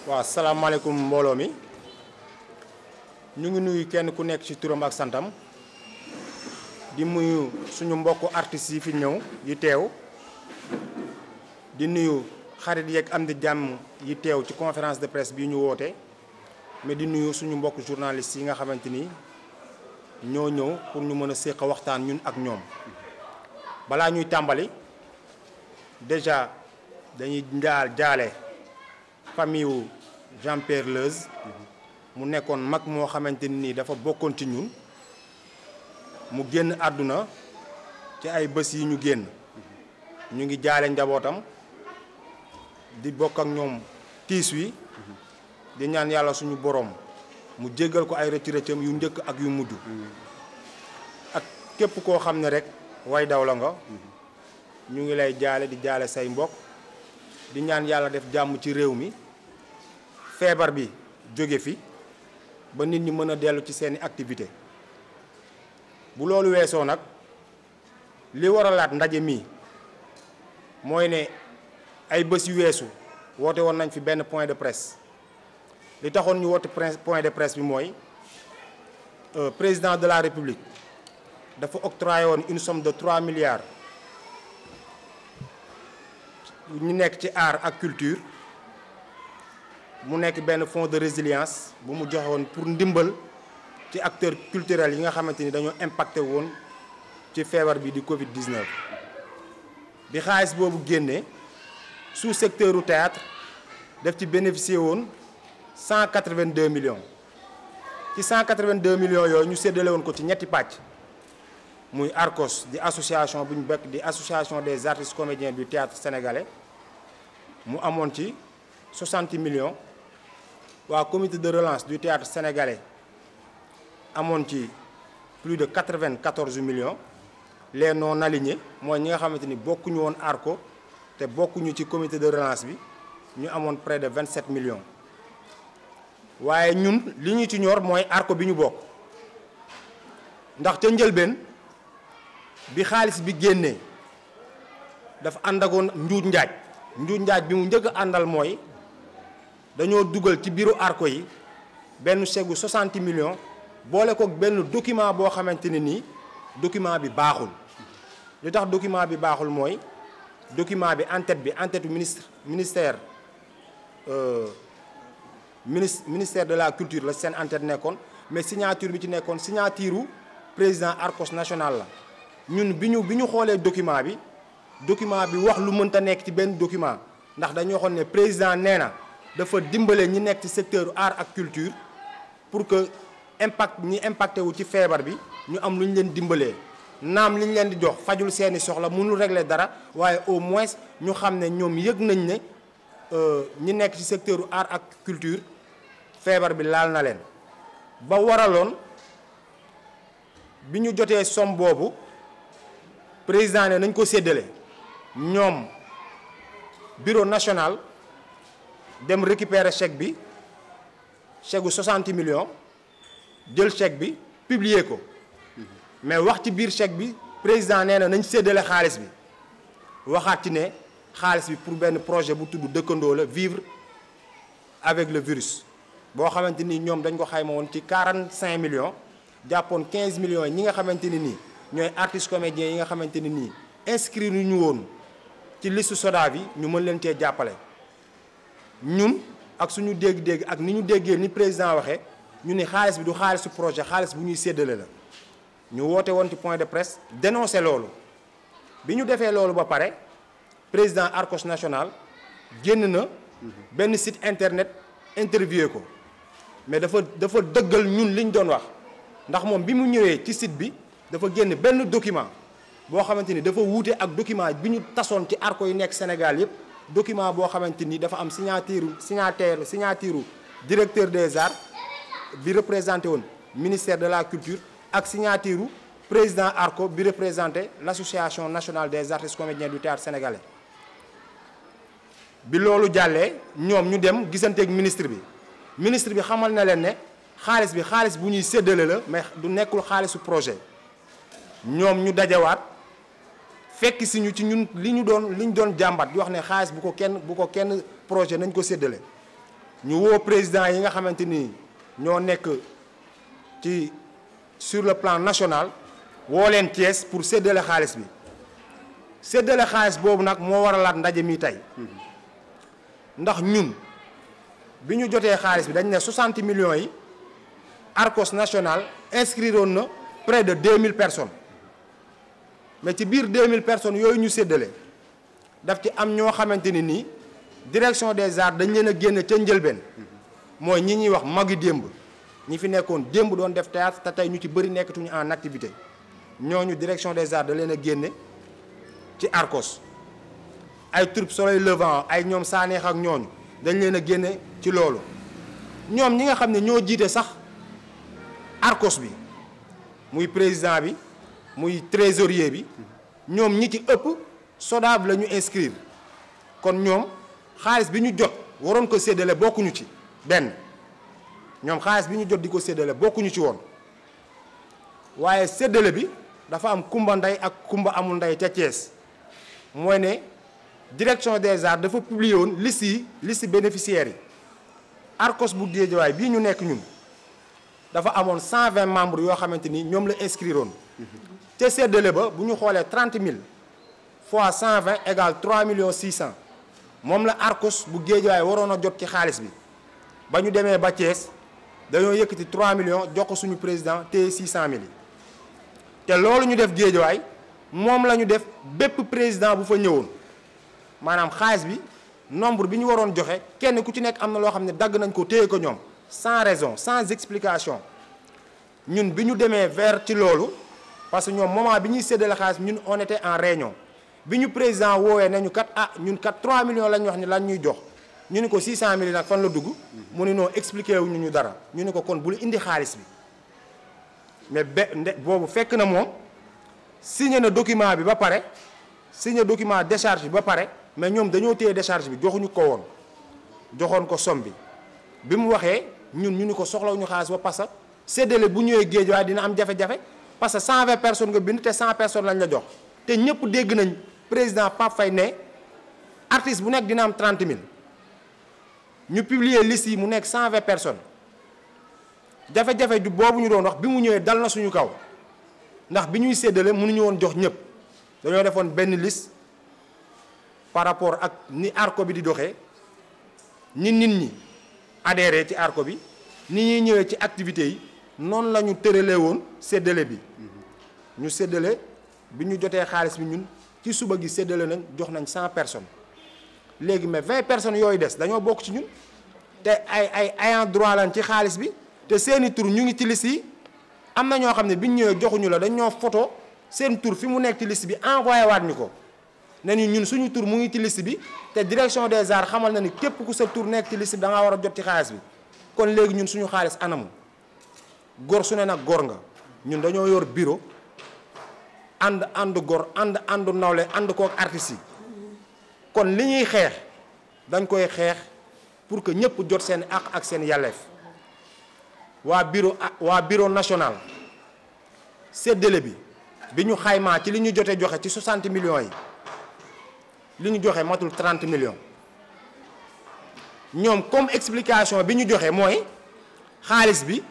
waaw salaamaaleykum mbooloo mi ñu ngi nuyu kenn ku nekk ci turam ak santam di nuyu suñu mbokku artistes yi fi ñëw yi teew di nuyu xarit yeeg am di jàmm yi teew ci conférence de presse bi ñu woote mais di nuyu suñu mbokku journalistes yi nga xamante ni ñoo ñëw pour ñu mën a séq waxtaan ñun ak ñoom balaa ñuy tàmbali déjà dañuy jaale famille wu Jean-Pierre Leuze mu nekkoon mag moo xamante ni dafa bokkoon ci ñun mu génn àdduna ci ay bés yi ñu génn ñu ngi jaale njabootam di bokk ak ñoom tiis wi di ñaan yàlla suñu borom mu jéggal ko ay rëcc-rëccam yu njëkk ak yu mujj ak képp koo xam ne rek way daw la nga ñu ngi lay jaale di jaale say mbokk di ñaan yàlla def jàmm ci réew mi feebar bi jóge fi ba nit ñi mën a dellu ci seeni activité bu loolu weesoo nag li waralaat ndaje mi mooy ne ay bés yu weesu woote woon nañ fi benn point de presse li taxoon ñu woote point de presse bi mooy président de la république dafa octroyé woon une somme de 3 milliards ñu nekk ci art ak culture mu nekk benn fonds de résilience bu mu joxe woon pour ndimbal ci acteurs culturels yi nga xamante ni dañoo impacté woon ci feebar bi di Covid-19 bi xaalis boobu génnee sous secteur u théâtre def ci bénéficier woon 182 millions ci 182 millions yooyu ñu séddale woon ko ci ñetti pàcc muy ARCOS di association bu ñu bekk di association des artistes comédiens du théâtre sénégalais mu amoon ci 60 millions waa comité de relance du théâtre sénégalais amoon ci plus de 94 millions les non alignés mooy ñi nga xamante ni bokkuñu woon ARCO te bokkuñu ci comité de relance bi ñu amoon près de 27 millions waaye ñun li ñu ci ñor mooy ARCO bi ñu bokk ndax ca njëlbeen bi xaalis bi génnee dafa àndagoon njuuj njaaj bi mu njëkk a àndal mooy dañoo dugal ci bureau ARCO yi benn chèque bu 60 millions boole ko benn document boo xamante ne nii document bi baaxul li tax document bi baaxul mooy document bi en-tête ministère de la culture la seen en-tête nekkoon mais signature bi ci nekkoon signature président ARCOS national la ñun bi ñu xoolee document bi wax lu mënta nekk ci benn document ndax dañu waxoon ne président nee na dafa dimbale ñi nekk ci secteur art ak culture pour que ñi impacté wu ci feebar bi ñu am lu ñu leen dimbalee naam li ñu leen di jox fajul seeni soxla mënul régler dara waaye au moins ñu xam ne ñoom yëg nañ ne ñi nekk ci secteur art ak culture feebar bi laal na leen ba waraloon bi ñu jotee somme boobu président ne nañ ko séddale ñoom bureau national dem récupérer chèque bi chèque bu 60 millions jël chèque bi publier ko mais wax ci biir chèque bi président nee na nañ séddale xaalis bi waxaat ci ne xaalis bi pour benn projet bu tudd dëkkandoo la vivre avec le virus boo xamante ni ñoom dañ ko xayma woon ci 45 millions jàppoon 15 millions yi ñi nga xamante ni nii ñooy artistes comédiens yi nga xamante ni nii inscrire ñu woon ci liste SODAV yi ñu mën leen cee jàppale ñun ak suñu dégg-dégg ak ni ñu déggee ni président waxee ñu ne xaalis bi du xaalisu projet xaalis bu ñuy séddale la ñu woote woon ci point de presse dénoncé loolu bi ñu defee loolu ba pare président ARCOS national génn na benn site internet interviewé ko mais dafa dëggal ñun liñ doon wax ndax moom bi mu ñëwee ci site bi dafa génn benn document boo xamante ni dafa wuute ak document bi ñu tasoon ci ARCO yi nekk Sénégal yëpp document boo xamante ni dafa am signature directeur des arts bi représenté woon ministère de la culture ak signature président ARCO bi représenté l'association nationale des artistes comédiens du théâtre sénégalais bi loolu jàllee ñoom ñu dem gisanteeg ministre bi xamal na leen ne xaalis bu ñuy séddale la mais du nekkul xaalisu projet ñoom ñu dajawaat fekk si ñu ci ñun li ñu doon jàmbat di wax ne xaalis bu ko kenn projet nañ ko séddale ñu woo président yi nga xamante ni ñoo nekk ci sur le plan national woo leen Thiès pour séddale xaalis bi séddale xaalis boobu nag moo waralaat ndaje mi tey ndax ñun bi ñu jotee xaalis bi dañ ne 60 millions yi Arcos national inscriroon na près de 2000 personnes mais ci biir 2000 personnes yooyu ñu séddale daf ci am ñoo xamante ni nii direction des arts dañ leen a génn ca njëlbeen mooy ñi ñuy wax magi démb ñi fi nekkoon démb doon def théâtre te tey ñu ci bëri nekkatuñu en activité ñooñu direction des arts da leen a génne ci Arcos ay troupe Soleil Levant ay ñoom Saneex ak ñooñu dañ leen a génne ci loolu ñoom ñi nga xam ne ñoo jiite sax Arcos bi muy président bi muy trésorier bi ñoom ñi ci ëpp SODAV la ñu inscrire kon ñoom xaalis bi ñu jot waroon ko séddale bokkuñu ci benn ñoom xaalis bi ñu jot di ko séddale bokkuñu ci woon waaye séddale bi dafa am kumba ndey ak kumba amul ndey ca Thiès mooy ne direction des arts dafa publier woon liste bénéficiaires yi Arcos bu Guédiawaye bii ñu nekk ñun dafa amoon 120 membres yoo xamante ni ñoom la inscrire woon te séddale ba bu ñu xoolee 30 000 fois 120 égale 3 600 moom la Arcos bu Guédiawaye waroon a jot ci xaalis bi ba ñu demee ba Thiès dañoo yëkkati 3 millions jox ko suñu président te 600 000 yi te loolu ñu def Guédiawaye moom la ñu def bépp président bu fa ñëwoon maanaam xaalis bi nombre bi ñu waroon joxe kenn ku ci nekk am na loo xam ne dagg nañ ko téye ko ñoom sans raison sans explication ñun bi ñu demee vers ci loolu parce que ñoom moment bi ñuy séddale xaalis ñun on était en réunion bi ñu président woowee nañu kat ñun kat 3 millions lañ wax ni lan ñuy jox ñu ni ko 600 000 nag fan la dugg mu ni noo expliqué wuñu ñu dara ñu ni ko kon bul indi xaalis bi mais boobu fekk na moom signé na document bi ba pare signé document décharge bi ba pare mais ñoom dañoo téye décharge bi joxuñu ko woon joxoon ko somme bi mu waxee ñun ñu ni ko soxlawuñu xaalis ba parce que séddale bu ñëwee Guédiawaye dina am jafe-jafe parce que 120 personnes nga bind te 100 personnes lañ la jox te ñëpp dégg nañ président Pape Faye ne artiste bu nekk dina am 30 000 ñu publier liste yi mu nekk 120 personnes jafe-jafe du boobu ñu doon wax bi mu ñëwee dal na suñu kaw ndax bi ñuy séddale mënuñu woon jox ñëpp dañoo defoon benn liste par rapport ak ni Arco bi di doxee ni nit ñi adhéré ci Arco bi ni ñuy ñëwee ci activités yi noonu la ñu tëralee woon séddale bi ñu séddale bi ñu jotee xaalis bi ñun ci suba gi séddale nañ jox nañ 100 personnes léegi mais 20 personnes yooyu des dañoo bokk ci ñun te ay ayant droit lañ ci xaalis bi te seeni tur ñu ngi ci liste yi am na ñoo xam ne biñ ñëwee joxuñu la dañ ñoo photo seen tur fi mu nekk ci liste bi envoyé waat ñu ko ne ni ñun suñu tur mu ngi ci liste bi te direction des arts xamal na ni képp ku sa tur nekk ci liste bi da ngaa war a jot ci xaalis bi kon léegi ñun suñu xaalis anamu góor su ne nag góor nga ñun dañoo yor bureau ànd góor ànd nawle ànd kook artistes yi kon li ñuy xeex dañ koy xeex pour que ñëpp jot seen àq ak seen yàlleef waa bureau national séddale bi ñu xaymaa ci li ñu jotee joxe ci 60 millions yi li ñu joxe matul 30 millions ñoom comme explication bi ñu joxe mooy xaalis bi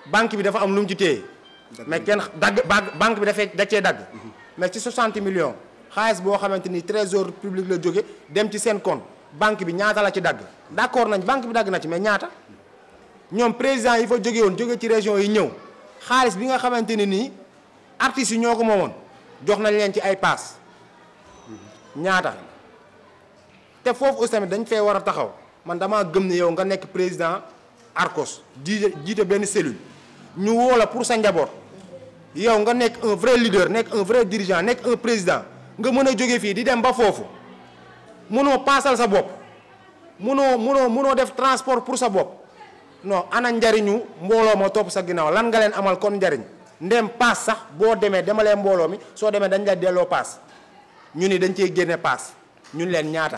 banque bi dafa am lu mu ci téye mais kenn dagg banque bi da cee dagg mais ci 60 millions xaalis boo xamante ni trésor public la jóge dem ci seen compte banque bi ñaata la ci dagg d'accord nañ banque bi dagg na ci mais ñaata ñoom président yi fa jóge woon jóge ci région yi ñëw xaalis bi nga xamante ne nii artistes yi ñoo ko moomoon jox nañ leen ci ay paas ñaata te foofu aussi tamit dañ fee war a taxaw man damaa gëm ne yow nga nekk président Arcos jiite benn cellule ñu woo la pour sa njaboot yow nga nekk un vrai leader nekk un vrai dirigeant nekk un président nga mën a jóge fii di dem ba foofu mënoo paasal sa bopp mënoo def transport pour sa bopp non ana njariñu mbooloo ma topp sa ginnaaw lan nga leen amal kon njariñ ndem paas sax boo demee demalee mbooloo mi soo demee dañ la delloo paas ñu ni dañ cee génne paas ñun leen ñaata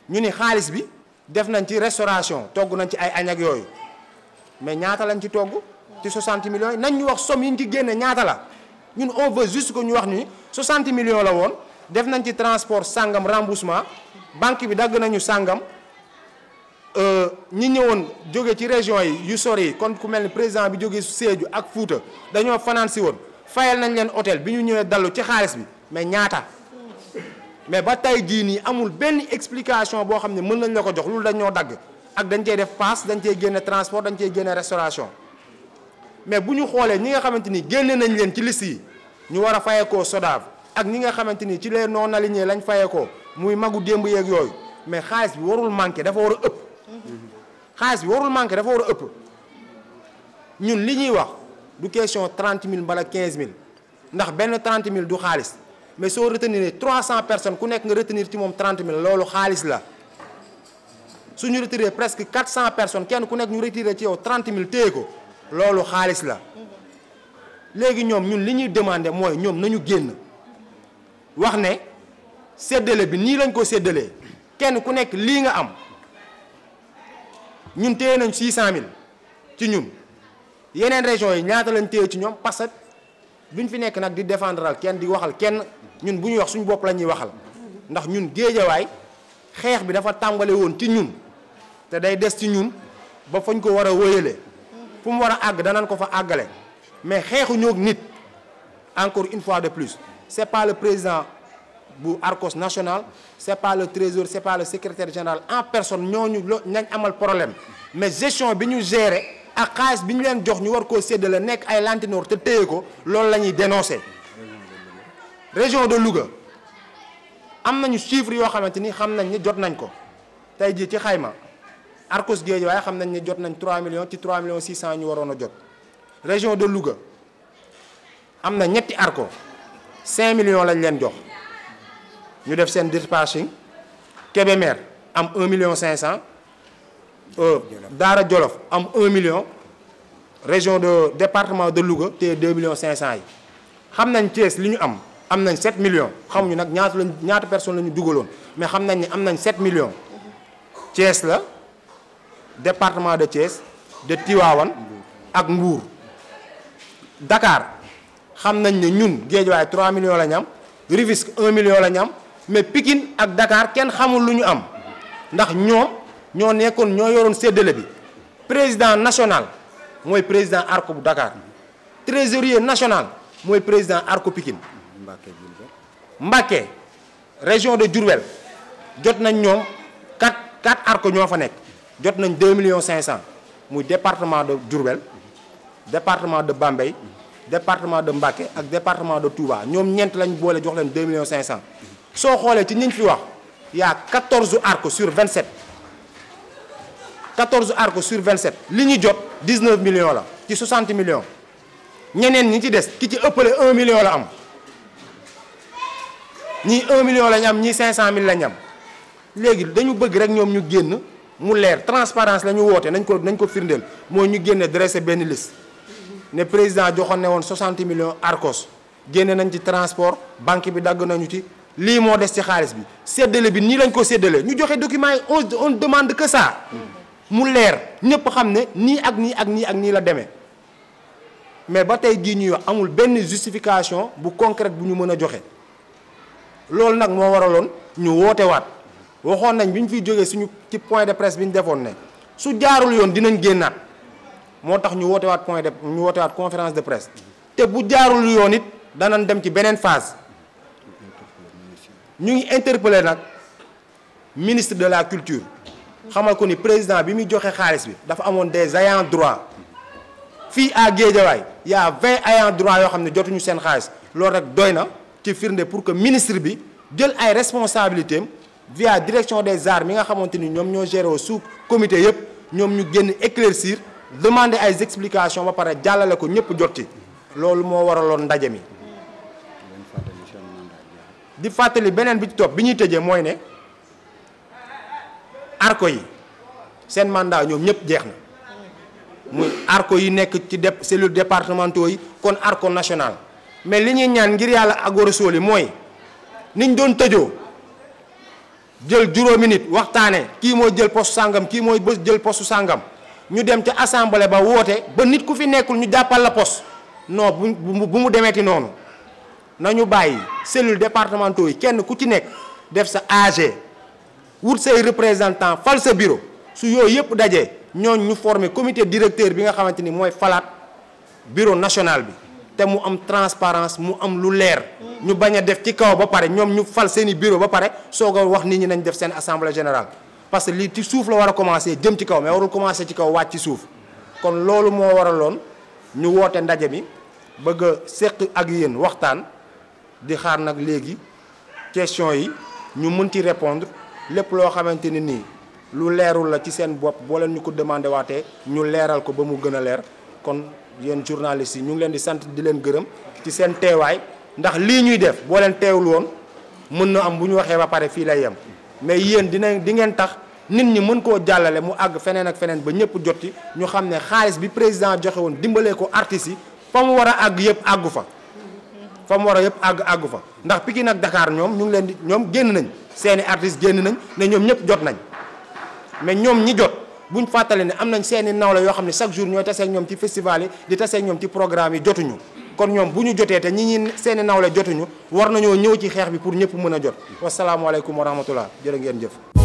ñu ni xaalis bi def nañ ci restauration togg nañ ci ay añ ak yooyu mais ñaata lañ ci togg ci 60 millions yi nañ ñu wax somme yi ñu ci génne ñaata la ñun on veut juste que ñu wax ni 60 millions la woon def nañ ci transport sàngam remboursement banque bi dagg nañu sàngam ñi ñëwoon jóge ci région yi yu sori yi kon ku mel ni président bi jóge Sédhiou ak Fouta dañoo fanaan si woon fayal nañ leen hôtel bi ñu ñëwee dallu ci xaalis bi mais ñaata mais ba tey jii nii amul benn explication boo xam ne mën nañ la ko jox loolu dañ ñoo dagg ak dañ cey def passe dañ cey génne transport dañ cey génne restauration mais bu ñu xoolee ñi nga xamante ni génne nañ leen ci liste yi ñu war a fayekoo SODAV ak ñi nga xamante ni ci les non alignés lañ fayekoo muy magu démb yeeg yooyu mais xaalis bi warul manqué dafa war a ëpp xaalis bi warul manqué dafa war a ëpp ñun li ñuy wax du question 30 000 mbala 15 000 ndax benn 30 000 du xaalis mais soo retenir 300 personnes ku nekk nga retenir ci moom 30 000 loolu xaalis la suñu retiré presque 400 personnes kenn ku nekk ñu retiré ci yow 30 000 téye ko loolu xaalis la léegi ñoom ñun li ñuy demandé mooy ñoom nañu génn wax ne séddale bi nii lañ ko séddalee kenn ku nekk lii nga am ñun téye nañ 600 000 ci ñun yeneen régions yi ñaata lañ téye ci ñoom parce que duñ fi nekk nag di défendral kenn di waxal kenn ñun bu ñuy wax suñu bopp la ñuy waxal ndax ñun géejawaay xeex bi dafa tàmbale woon ci ñun te day des ci ñun ba fañ ko war a wóyale fu mu war a àgg danañ ko fa àggale mais xeexu ñoog nit encore une fois de plus c'est pas le président bu ARCOS national c'est pas le trésorier c'est pas le secrétaire général en personne ñooñu nañ amal problème mais gestion bi ñu gérer ak xaalis bi ñu leen jox ñu war koo séddale nekk ay lantinoor te téye ko loolu la ñuy dénoncer. région de Louga am nañu chiffres yoo xamante ni xam nañ ni jot nañ ko tey jii ci xayma ARCOS Guédiawaye xam nañ ni jot nañ 3 millions ci 3 millions 600 ñu waroon a jot. région de Louga am na ñetti ARCO 5 millions lañ leen jox ñu def seen dispatching Kébémer am 1 million 500 Daara Jolof am 1 million région de département de Louga te 2 millions 500 yi xam nañ Thiès li ñu am nañ 7 millions xamuñu nag ñaata personnes la ñu dugaloon mais xam nañ ni am nañ 7 millions Thiès la département de Thiès de Tivaouane ak Mbour Dakar xam nañ ne ñun Guédiawaye 3 millions la ñu am Rufisque 1 million la ñu am mais Pikine ak Dakar kenn xamul lu ñu am ndax ñoo nekkoon ñoo yoroon séddale bi président national mooy président ARCO bu Dakar trésorier national mooy président ARCO Pikine Mbacké région de Diourbel jot nañ ñoom 4 ARCO ñoo fa nekk jot nañ 2 millions 500 muy département de Diourbel département de Bambey département de Mbacké ak département de Touba ñoom ñeent lañ boole jox leen 2 millions 500 soo xoolee ci ñiñ fi wax y a 14 ARCO sur 27 14 ARCO sur 27 li ñu jot 19 millions la ci 60 millions ñeneen ñi ci des ki ci ëppale 1 million la am ñii 1 million la ñu am ñii 500 000 la ñu am léegi dañu bëgg rek ñoom ñu génn mu leer transparence la ñu woote nañ ko firndeel mooy ñu génne dressé benn liste ne président joxoon ne woon 60 millions ARCOS génne nañ ci transport banque bi dagg nañu ci lii moo des ci xaalis bi séddale bi nii lañ ko séddale ñu joxe document yi on demande que ça mu leer ñëpp xam ne nii ak nii ak nii ak nii la demee mais ba tey jii ñuy wax amul benn justification bu concrète bu ñu mën a joxe loolu nag moo waraloon ñu woote waat waxoon nañ bi ñu fiy jógee suñu ci point de presse bi ñu defoon ne su jaarul yoon dinañ génnaat moo tax ñu woote waat ñu woote waat conférence de presse te bu jaarul yoon it danañ dem ci beneen phase ñu ngi interpeller nag ministre de la culture xamal ko ni président bi muy joxe xaalis bi dafa amoon des ayants droit fii à Guédiawaye y a 20 ayants droit yoo xam ne jotuñu seen xaalis loolu rek doy na ci firnde pour que ministre bi jël ay responsabilités am via direction des arts mi nga xamante ni ñoom ñoo géré sous comité yëpp ñoom ñu génn éclaircir demander ay explications ba pare jàllale ko ñëpp jot ci loolu moo waraloon ndaje mi. di fàttali beneen bi ci topp bi ñuy tëjee mooy ne ARCO yi seen mandat ñoom ñëpp jeex na muy ARCO yi nekk ci cellules départementaux yi kon ARCO national mais li ñuy ñaan ngir yàlla ak Rasuul yi mooy niñ doon tëjoo jël juróomi nit waxtaane kii mooy jël poste sàngam kii mooy jël poste sàngam ñu dem ca assemblée ba woote ba nit ku fi nekkul ñu jàppal la poste non bu mu demeeti noonu nañu bàyyi cellules départementaux yi kenn ku ci nekk def sa AG wut say représentant fal sa bureau su yooyu yëpp dajee ñooñ ñu former comité directeur bi nga xamante ni mooy falaat bureau national bi te mu am transparence mu am lu leer ñu bañ a def ci kaw ba pare ñoom ñu fal seeni bureau ba pare soog a wax nit ñi nañ def seen assemblée générale parce que lii ci suuf la war a commencer jëm ci kaw mais warul commencer ci kaw wàcc ci suuf kon loolu moo waraloon ñu woote ndaje mi bëgg a séq ak yéen waxtaan di xaar nag léegi question yi ñu mën ci répondre lépp loo xamante ni nii lu leerul la ci seen bopp boo leen ñu ko demandé waatee ñu leeral ko ba mu gën a leer kon yéen journalistes yi ñu ngi leen di sant di leen gërëm ci seen teewaay ndax lii ñuy def boo leen teewul woon mën na am bu ñu waxee ba pare fii lay yem mais yéen di ngeen tax nit ñi mën koo jàllale mu àgg feneen ak feneen ba ñëpp jotti ñu xam ne xaalis bi président joxe woon dimbalee ko artistes yi fa mu war a àgg yëpp àggu fa fa mu war a yëpp àggu fa ndax Pikine ak Dakar ñoom ñu ngi leen di ñoom génn nañ seeni artistes génn nañ ne ñoom ñëpp jot nañ mais ñoom ñi jot buñ fàttali ne am nañ seeni nawle yoo xam ne chaque jour ñooy taseeg ñoom ci festival yi di taseeg ñoom ci programme yi jotuñu kon ñoom bu ñu jotee te ñi seeni nawle jotuñu war nañoo ñëw ci xeex bi pour ñëpp mën a jot wasalaamualeykum wa rahmatullah jërë ngeen jëf